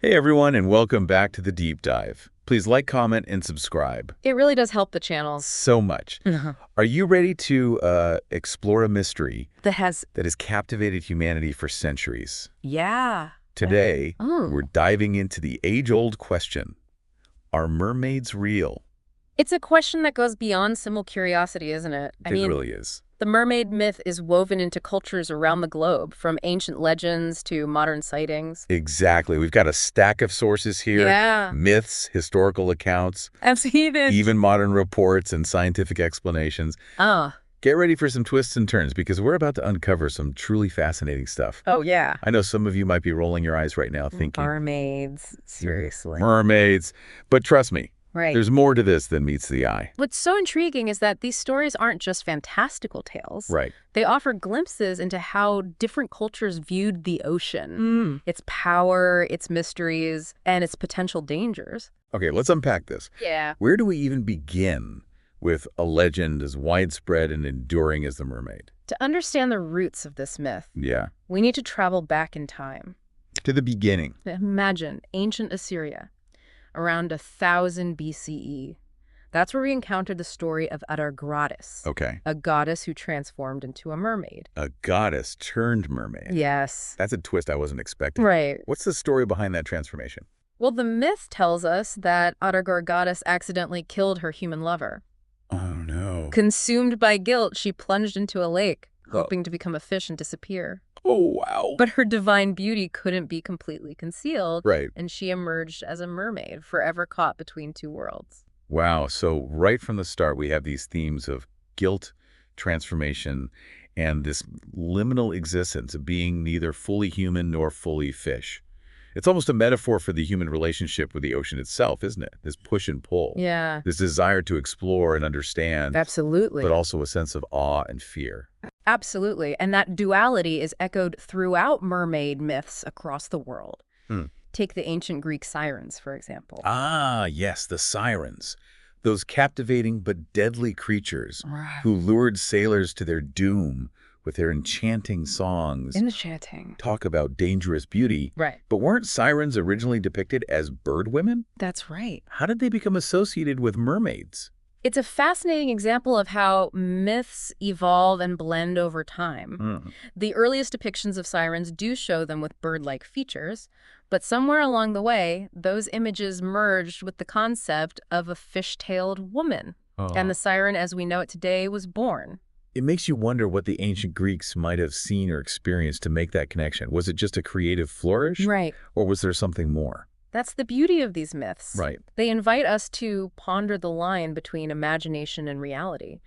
Hey everyone, and welcome back to the Deep Dive. Please like, comment, and subscribe. It really does help the channel. So much. Are you ready to explore a mystery That has, that has captivated humanity for centuries? yeah. Today, Oh. we're diving into the age-old question, are mermaids real? It's a question that goes beyond simple curiosity, isn't it? It really is. The mermaid myth is woven into cultures around the globe, from ancient legends to modern sightings. Exactly. We've got a stack of sources here. Yeah. Myths, historical accounts, Absolutely. even modern reports and scientific explanations. Oh. Get ready for some twists and turns because we're about to uncover some truly fascinating stuff. Oh, yeah. I know some of you might be rolling your eyes right now thinking, Mermaids. Seriously. mermaids. But trust me, Right. there's more to this than meets the eye. What's so intriguing is that these stories aren't just fantastical tales. Right. They offer glimpses into how different cultures viewed the ocean, its power, its mysteries, and its potential dangers. Okay, let's unpack this. Yeah. Where do we even begin with a legend as widespread and enduring as the mermaid? To understand the roots of this myth, Yeah. we need to travel back in time. To the beginning. Imagine ancient Assyria, around 1000 BCE. That's where we encountered the story of Atargatis, Okay. a goddess who transformed into a mermaid. A goddess turned mermaid. Yes. That's a twist I wasn't expecting. Right. What's the story behind that transformation? Well, the myth tells us that Atargatis accidentally killed her human lover. Oh, no. Consumed by guilt, she plunged into a lake, hoping to become a fish and disappear. Oh, wow. But her divine beauty couldn't be completely concealed, Right. and she emerged as a mermaid, forever caught between two worlds. Wow. So right from the start, we have these themes of guilt, transformation, and this liminal existence of being neither fully human nor fully fish. It's almost a metaphor for the human relationship with the ocean itself, isn't it? This push and pull. Yeah. This desire to explore and understand, Absolutely. but also a sense of awe and fear. Absolutely. And that duality is echoed throughout mermaid myths across the world. Take the ancient Greek sirens, for example. Ah, yes, the sirens. Those captivating but deadly creatures Right. who lured sailors to their doom with their enchanting songs. Enchanting. Talk about dangerous beauty. Right. But weren't sirens originally depicted as bird women? That's right. How did they become associated with mermaids? It's a fascinating example of how myths evolve and blend over time. The earliest depictions of sirens do show them with bird-like features, but somewhere along the way, those images merged with the concept of a fish-tailed woman, and the siren as we know it today was born. It makes you wonder what the ancient Greeks might have seen or experienced to make that connection. Was it just a creative flourish? Right. Or was there something more? That's the beauty of these myths. Right. They invite us to ponder the line between imagination and reality.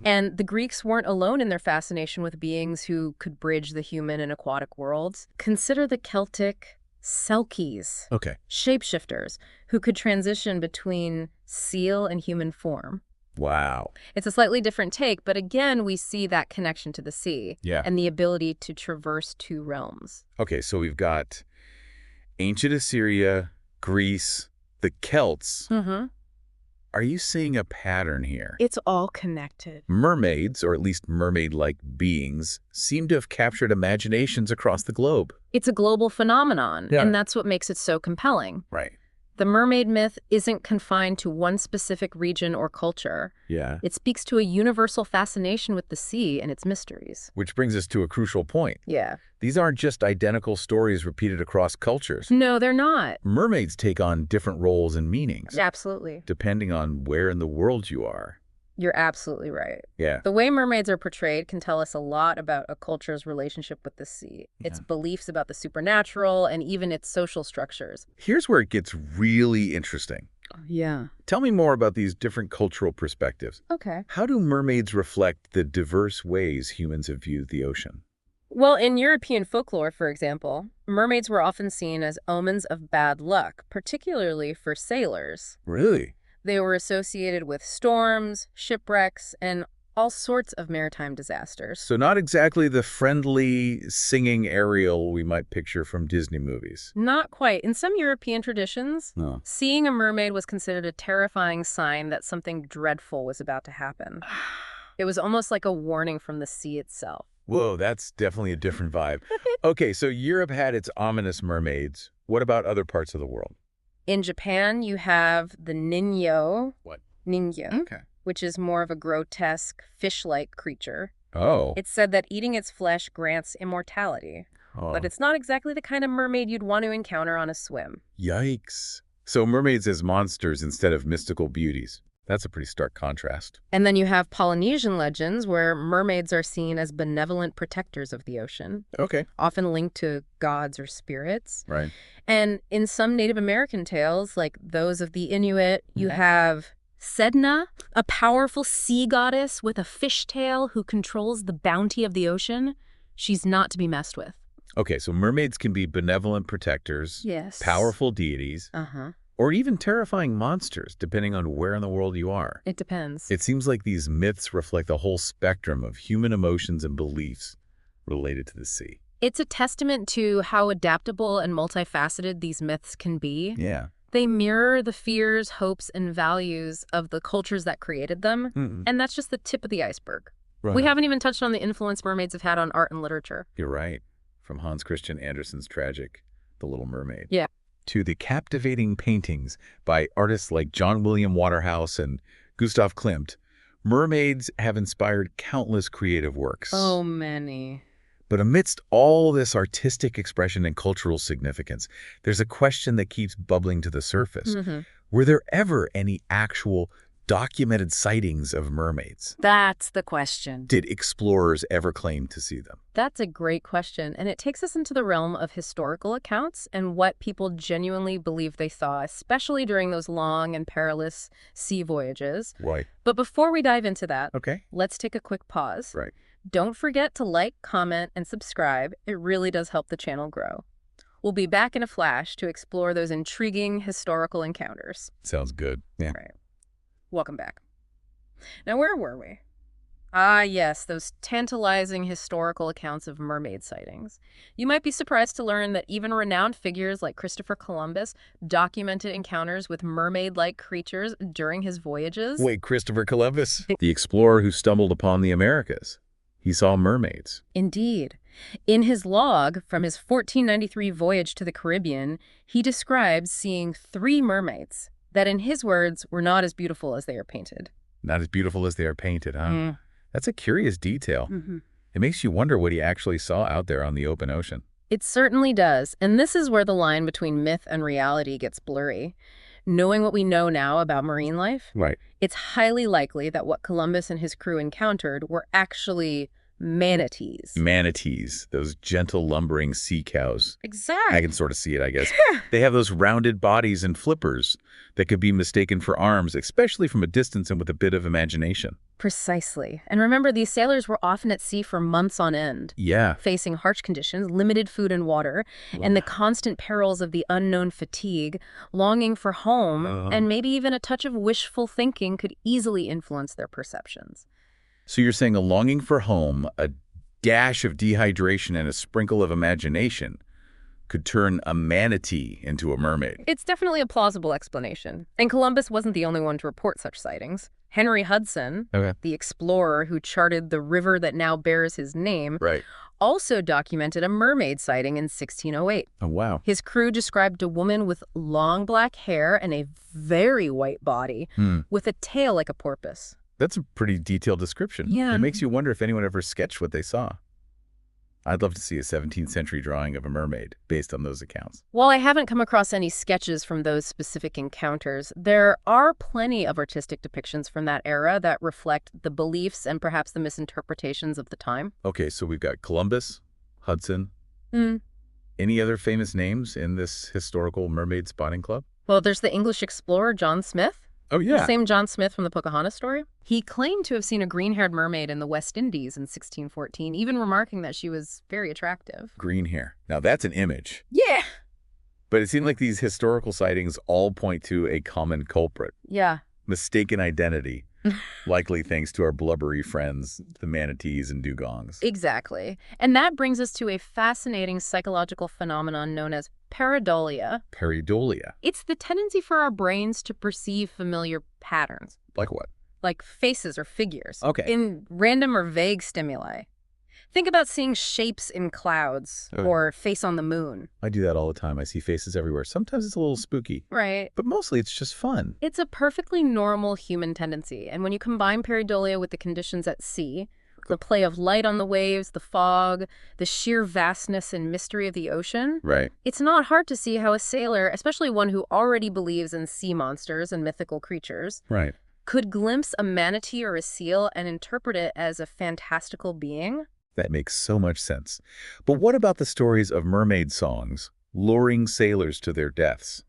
And the Greeks weren't alone in their fascination with beings who could bridge the human and aquatic worlds. Consider the Celtic Selkies, Okay. shapeshifters, who could transition between seal and human form. Wow. It's a slightly different take, but again, we see that connection to the sea Yeah. and the ability to traverse two realms. Okay, so we've got ancient Assyria, Greece, the Celts. Are you seeing a pattern here? It's all connected. Mermaids, or at least mermaid-like beings, seem to have captured imaginations across the globe. It's a global phenomenon, Yeah. and that's what makes it so compelling. Right. The mermaid myth isn't confined to one specific region or culture. Yeah. It speaks to a universal fascination with the sea and its mysteries. Which brings us to a crucial point. Yeah. These aren't just identical stories repeated across cultures. No, they're not. Mermaids take on different roles and meanings, Absolutely. depending on where in the world you are. You're absolutely right. Yeah. The way mermaids are portrayed can tell us a lot about a culture's relationship with the sea, its beliefs about the supernatural, and even its social structures. Here's where it gets really interesting. Yeah. Tell me more about these different cultural perspectives. Okay. How do mermaids reflect the diverse ways humans have viewed the ocean? Well, in European folklore, for example, mermaids were often seen as omens of bad luck, particularly for sailors. Really? They were associated with storms, shipwrecks, and all sorts of maritime disasters. So not exactly the friendly, singing Ariel we might picture from Disney movies. Not quite. In some European traditions, No. seeing a mermaid was considered a terrifying sign that something dreadful was about to happen. It was almost like a warning from the sea itself. Whoa, that's definitely a different vibe. Okay, so Europe had its ominous mermaids. What about other parts of the world? In Japan, you have the ninyo, What? ninyo, Okay. which is more of a grotesque, fish-like creature. Oh. It's said that eating its flesh grants immortality. But Oh. it's not exactly the kind of mermaid you'd want to encounter on a swim. Yikes. So mermaids as monsters instead of mystical beauties. That's a pretty stark contrast. And then you have Polynesian legends where mermaids are seen as benevolent protectors of the ocean, Okay. often linked to gods or spirits. Right. And in some Native American tales, like those of the Inuit, you have Sedna, a powerful sea goddess with a fishtail who controls the bounty of the ocean. She's not to be messed with. Okay, so mermaids can be benevolent protectors, Yes. powerful deities, Uh-huh. or even terrifying monsters, depending on where in the world you are. It depends. It seems like these myths reflect the whole spectrum of human emotions and beliefs related to the sea. It's a testament to how adaptable and multifaceted these myths can be. Yeah. They mirror the fears, hopes, and values of the cultures that created them, and that's just the tip of the iceberg. Right. We haven't even touched on the influence mermaids have had on art and literature. You're right. From Hans Christian Andersen's tragic The Little Mermaid. Yeah. To the captivating paintings by artists like John William Waterhouse and Gustav Klimt, mermaids have inspired countless creative works. Oh, many. But amidst all this artistic expression and cultural significance, there's a question that keeps bubbling to the surface. Were there ever any actual documented sightings of mermaids? That's the question. Did explorers ever claim to see them? That's a great question, and it takes us into the realm of historical accounts and what people genuinely believe they saw, especially during those long and perilous sea voyages. Right. But before we dive into that, Okay. let's take a quick pause. Right. Don't forget to like, comment, and subscribe. It really does help the channel grow. We'll be back in a flash to explore those intriguing historical encounters. Sounds good. Yeah. Right. Welcome back. Now, where were we? Ah, yes, those tantalizing historical accounts of mermaid sightings. You might be surprised to learn that even renowned figures like Christopher Columbus documented encounters with mermaid-like creatures during his voyages. Wait, Christopher Columbus? The explorer who stumbled upon the Americas. He saw mermaids. Indeed. In his log from his 1493 voyage to the Caribbean, he describes seeing 3 mermaids that, in his words, were not as beautiful as they are painted. Not as beautiful as they are painted, huh? That's a curious detail. It makes you wonder what he actually saw out there on the open ocean. It certainly does, and this is where the line between myth and reality gets blurry. Knowing what we know now about marine life, Right. it's highly likely that what Columbus and his crew encountered were actually manatees. Manatees, those gentle, lumbering sea cows. Exactly. I can sort of see it, I guess. They have those rounded bodies and flippers that could be mistaken for arms, especially from a distance and with a bit of imagination. Precisely. And remember, these sailors were often at sea for months on end. Yeah. Facing harsh conditions, limited food and water, and the constant perils of the unknown fatigue, longing for home, and maybe even a touch of wishful thinking could easily influence their perceptions. So you're saying a longing for home, a dash of dehydration, and a sprinkle of imagination could turn a manatee into a mermaid? It's definitely a plausible explanation. And Columbus wasn't the only one to report such sightings. Henry Hudson, the explorer who charted the river that now bears his name, Right. also documented a mermaid sighting in 1608. Oh, wow. His crew described a woman with long black hair and a very white body with a tail like a porpoise. That's a pretty detailed description. Yeah. It makes you wonder if anyone ever sketched what they saw. I'd love to see a 17th century drawing of a mermaid based on those accounts. While I haven't come across any sketches from those specific encounters, there are plenty of artistic depictions from that era that reflect the beliefs and perhaps the misinterpretations of the time. Okay, so we've got Columbus, Hudson. Any other famous names in this historical mermaid spotting club? Well, there's the English explorer John Smith. Oh, yeah. The same John Smith from the Pocahontas story. He claimed to have seen a green-haired mermaid in the West Indies in 1614, even remarking that she was very attractive. Green hair. Now, that's an image. Yeah. But it seemed like these historical sightings all point to a common culprit. Yeah. Mistaken identity, likely thanks to our blubbery friends, the manatees and dugongs. Exactly. And that brings us to a fascinating psychological phenomenon known as pareidolia. Pareidolia. It's the tendency for our brains to perceive familiar patterns, Like what? like faces or figures, Okay. in random or vague stimuli. Think about seeing shapes in clouds Okay. or face on the moon. I do that all the time. I see faces everywhere. Sometimes it's a little spooky, Right. but mostly it's just fun. It's a perfectly normal human tendency, and when you combine pareidolia with the conditions at sea, the play of light on the waves, the fog, the sheer vastness and mystery of the ocean, Right. it's not hard to see how a sailor, especially one who already believes in sea monsters and mythical creatures, Right. could glimpse a manatee or a seal and interpret it as a fantastical being. That makes so much sense. But what about the stories of mermaid songs luring sailors to their deaths?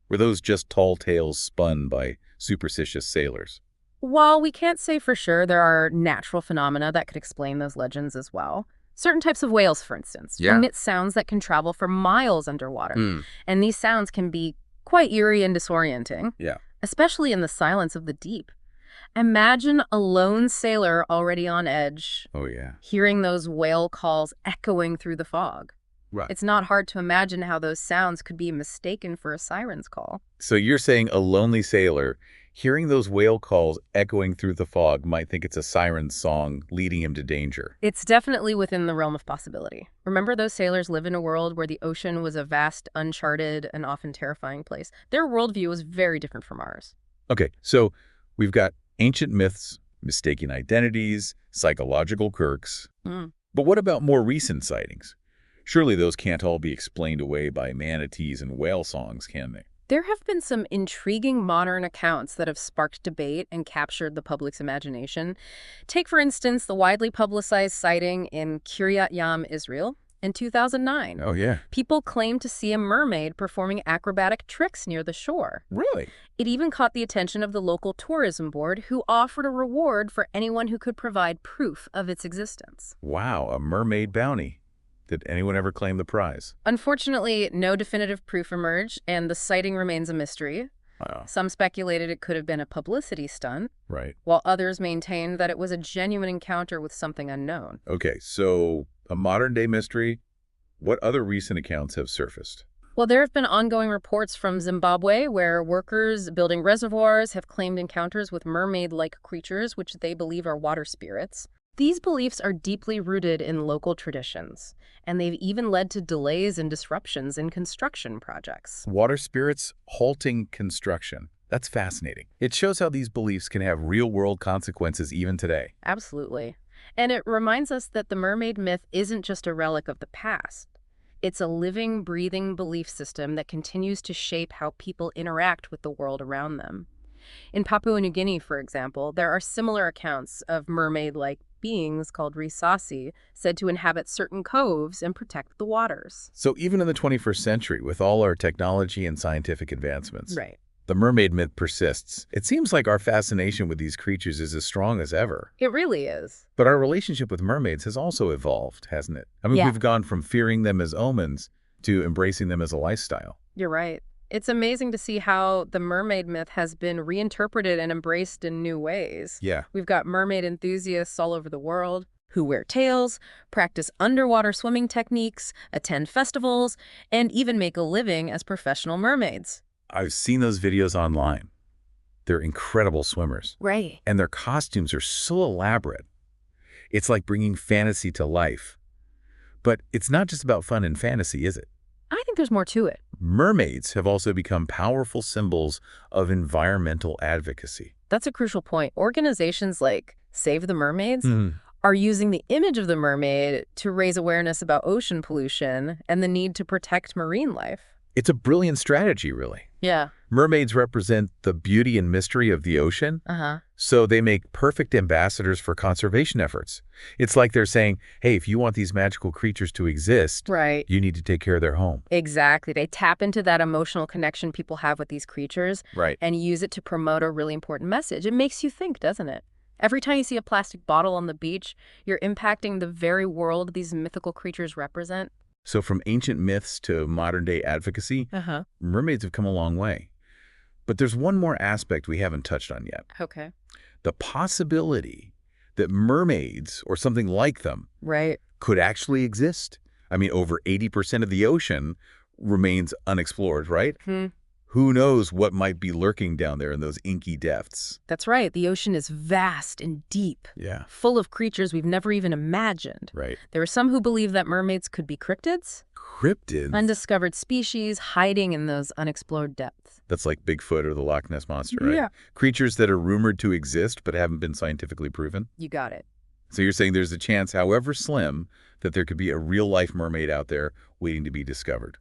Were those just tall tales spun by superstitious sailors? While we can't say for sure, there are natural phenomena that could explain those legends as well. Certain types of whales, for instance, Yeah. emit sounds that can travel for miles underwater. Hmm. And these sounds can be quite eerie and disorienting, Yeah. especially in the silence of the deep. Imagine a lone sailor already on edge, Oh, yeah. hearing those whale calls echoing through the fog. Right. It's not hard to imagine how those sounds could be mistaken for a siren's call. So you're saying a lonely sailor hearing those whale calls echoing through the fog might think it's a siren's song leading him to danger. It's definitely within the realm of possibility. Remember, those sailors live in a world where the ocean was a vast, uncharted, and often terrifying place. Their worldview was very different from ours. Okay, so we've got ancient myths, mistaken identities, psychological quirks. Mm. But what about more recent sightings? Surely those can't all be explained away by manatees and whale songs, can they? There have been some intriguing modern accounts that have sparked debate and captured the public's imagination. Take, for instance, the widely publicized sighting in Kiryat Yam, Israel, in 2009. Oh, yeah. People claimed to see a mermaid performing acrobatic tricks near the shore. Really? It even caught the attention of the local tourism board, who offered a reward for anyone who could provide proof of its existence. Wow, a mermaid bounty. Did anyone ever claim the prize? Unfortunately, no definitive proof emerged, and the sighting remains a mystery. Wow. Some speculated it could have been a publicity stunt, Right. while others maintained that it was a genuine encounter with something unknown. Okay, so a modern-day mystery. What other recent accounts have surfaced? Well, there have been ongoing reports from Zimbabwe where workers building reservoirs have claimed encounters with mermaid-like creatures, which they believe are water spirits. These beliefs are deeply rooted in local traditions, and they've even led to delays and disruptions in construction projects. Water spirits halting construction. That's fascinating. It shows how these beliefs can have real-world consequences even today. Absolutely. And it reminds us that the mermaid myth isn't just a relic of the past. It's a living, breathing belief system that continues to shape how people interact with the world around them. In Papua New Guinea, for example, there are similar accounts of mermaid-like beings called risasi said to inhabit certain coves and protect the waters. So even in the 21st century, with all our technology and scientific advancements, Right. the mermaid myth persists. It seems like our fascination with these creatures is as strong as ever. It really is. But our relationship with mermaids has also evolved, hasn't it? I mean, Yeah. we've gone from fearing them as omens to embracing them as a lifestyle. You're right. It's amazing to see how the mermaid myth has been reinterpreted and embraced in new ways. Yeah. We've got mermaid enthusiasts all over the world who wear tails, practice underwater swimming techniques, attend festivals, and even make a living as professional mermaids. I've seen those videos online. They're incredible swimmers. Right. And their costumes are so elaborate. It's like bringing fantasy to life. But it's not just about fun and fantasy, is it? I think there's more to it. Mermaids have also become powerful symbols of environmental advocacy. That's a crucial point. Organizations like Save the Mermaids are using the image of the mermaid to raise awareness about ocean pollution and the need to protect marine life. It's a brilliant strategy, really. Yeah. Mermaids represent the beauty and mystery of the ocean, Uh-huh. so they make perfect ambassadors for conservation efforts. It's like they're saying, hey, if you want these magical creatures to exist, Right. you need to take care of their home. Exactly. They tap into that emotional connection people have with these creatures Right. and use it to promote a really important message. It makes you think, doesn't it? Every time you see a plastic bottle on the beach, you're impacting the very world these mythical creatures represent. So from ancient myths to modern-day advocacy, Uh-huh. mermaids have come a long way. But there's one more aspect we haven't touched on yet. Okay. The possibility that mermaids, or something like them, Right. could actually exist. I mean, over 80% of the ocean remains unexplored, right? Who knows what might be lurking down there in those inky depths? That's right. The ocean is vast and deep, Yeah, full of creatures we've never even imagined. right. There are some who believe that mermaids could be cryptids, Cryptids? undiscovered species hiding in those unexplored depths. That's like Bigfoot or the Loch Ness Monster, right? Yeah. Creatures that are rumored to exist but haven't been scientifically proven? You got it. So you're saying there's a chance, however slim, that there could be a real-life mermaid out there waiting to be discovered.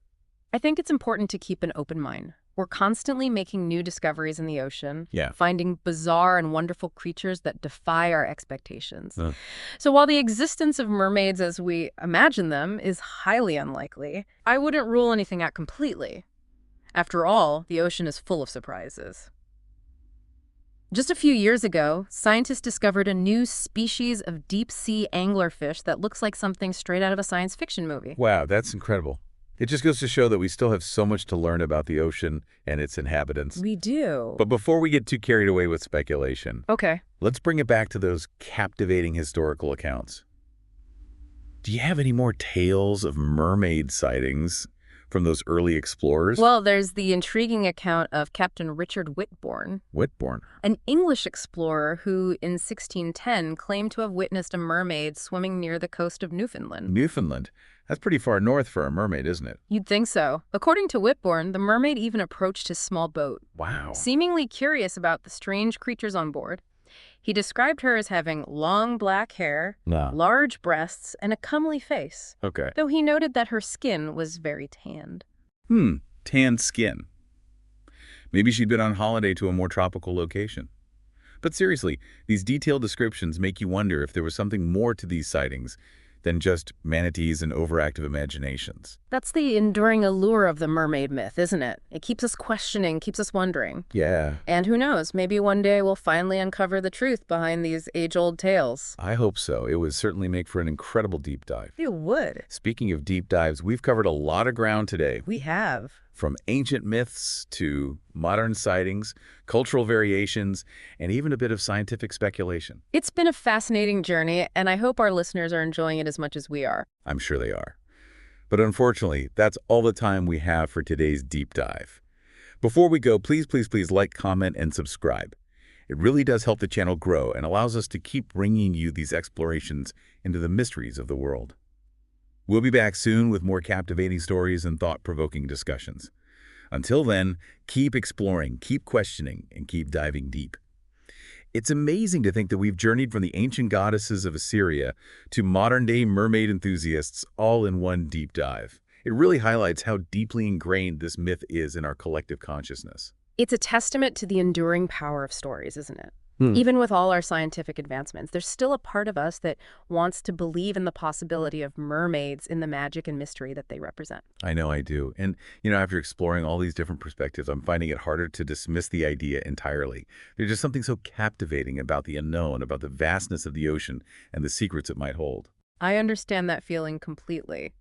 I think it's important to keep an open mind. We're constantly making new discoveries in the ocean, Yeah. finding bizarre and wonderful creatures that defy our expectations. Uh. So while the existence of mermaids as we imagine them is highly unlikely, I wouldn't rule anything out completely. After all, the ocean is full of surprises. Just a few years ago, scientists discovered a new species of deep-sea anglerfish that looks like something straight out of a science fiction movie. Wow, that's incredible. It just goes to show that we still have so much to learn about the ocean and its inhabitants. We do. But before we get too carried away with speculation, Okay. let's bring it back to those captivating historical accounts. Do you have any more tales of mermaid sightings from those early explorers? Well, there's the intriguing account of Captain Richard Whitbourne, Whitbourne. an English explorer who, in 1610, claimed to have witnessed a mermaid swimming near the coast of Newfoundland. Newfoundland. That's pretty far north for a mermaid, isn't it? You'd think so. According to Whitbourne, the mermaid even approached his small boat, Wow. seemingly curious about the strange creatures on board. He described her as having long black hair, No. large breasts, and a comely face, Okay. though he noted that her skin was very tanned. Tanned skin. Maybe she'd been on holiday to a more tropical location. But seriously, these detailed descriptions make you wonder if there was something more to these sightings than just manatees and overactive imaginations. That's the enduring allure of the mermaid myth, isn't it? It keeps us questioning, keeps us wondering. Yeah, And who knows, maybe one day we'll finally uncover the truth behind these age-old tales. I hope so. It would certainly make for an incredible deep dive. You would. Speaking of deep dives, we've covered a lot of ground today. We have. From ancient myths to modern sightings, cultural variations, and even a bit of scientific speculation. It's been a fascinating journey, and I hope our listeners are enjoying it as much as we are. I'm sure they are. But unfortunately, that's all the time we have for today's deep dive. Before we go, please like, comment, and subscribe. It really does help the channel grow and allows us to keep bringing you these explorations into the mysteries of the world. We'll be back soon with more captivating stories and thought-provoking discussions. Until then, keep exploring, keep questioning, and keep diving deep. It's amazing to think that we've journeyed from the ancient goddesses of Assyria to modern-day mermaid enthusiasts all in one deep dive. It really highlights how deeply ingrained this myth is in our collective consciousness. It's a testament to the enduring power of stories, isn't it? Even with all our scientific advancements, there's still a part of us that wants to believe in the possibility of mermaids in the magic and mystery that they represent. I know I do. And, after exploring all these different perspectives, I'm finding it harder to dismiss the idea entirely. There's just something so captivating about the unknown, about the vastness of the ocean and the secrets it might hold. I understand that feeling completely.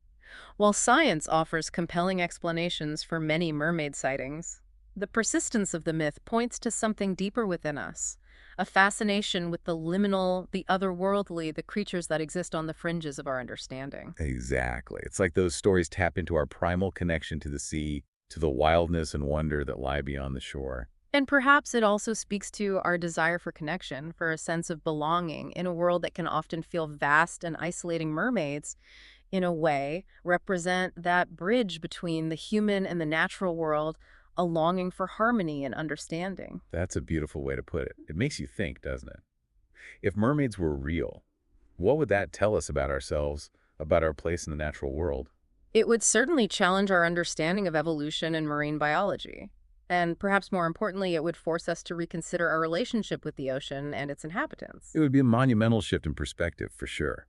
While science offers compelling explanations for many mermaid sightings, the persistence of the myth points to something deeper within us. A fascination with the liminal, the otherworldly, the creatures that exist on the fringes of our understanding. Exactly. It's like those stories tap into our primal connection to the sea, to the wildness and wonder that lie beyond the shore. And perhaps it also speaks to our desire for connection, for a sense of belonging in a world that can often feel vast and isolating. Mermaids, in a way, represent that bridge between the human and the natural world, a longing for harmony and understanding. That's a beautiful way to put it. It makes you think, doesn't it? If mermaids were real, what would that tell us about ourselves, about our place in the natural world? It would certainly challenge our understanding of evolution and marine biology. And perhaps more importantly, it would force us to reconsider our relationship with the ocean and its inhabitants. It would be a monumental shift in perspective, for sure.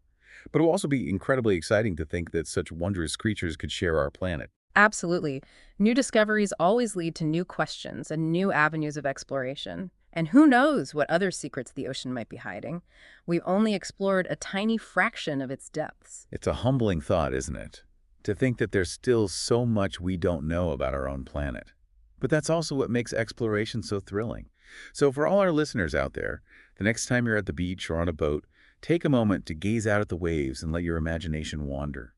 But it would also be incredibly exciting to think that such wondrous creatures could share our planet. Absolutely. New discoveries always lead to new questions and new avenues of exploration. And who knows what other secrets the ocean might be hiding? We've only explored a tiny fraction of its depths. It's a humbling thought, isn't it? To think that there's still so much we don't know about our own planet. But that's also what makes exploration so thrilling. So for all our listeners out there, the next time you're at the beach or on a boat, take a moment to gaze out at the waves and let your imagination wander.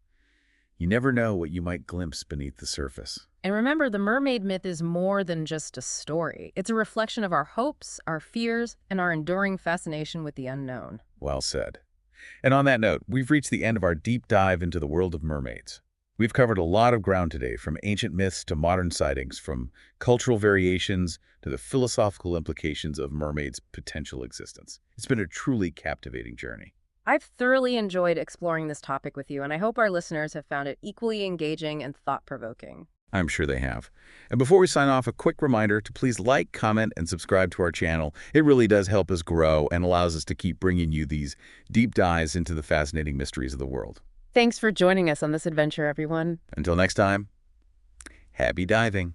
You never know what you might glimpse beneath the surface. And remember, the mermaid myth is more than just a story. It's a reflection of our hopes, our fears, and our enduring fascination with the unknown. Well said. And on that note, we've reached the end of our deep dive into the world of mermaids. We've covered a lot of ground today, from ancient myths to modern sightings, from cultural variations to the philosophical implications of mermaids' potential existence. It's been a truly captivating journey. I've thoroughly enjoyed exploring this topic with you, and I hope our listeners have found it equally engaging and thought-provoking. I'm sure they have. And before we sign off, a quick reminder to please like, comment, and subscribe to our channel. It really does help us grow and allows us to keep bringing you these deep dives into the fascinating mysteries of the world. Thanks for joining us on this adventure, everyone. Until next time, happy diving.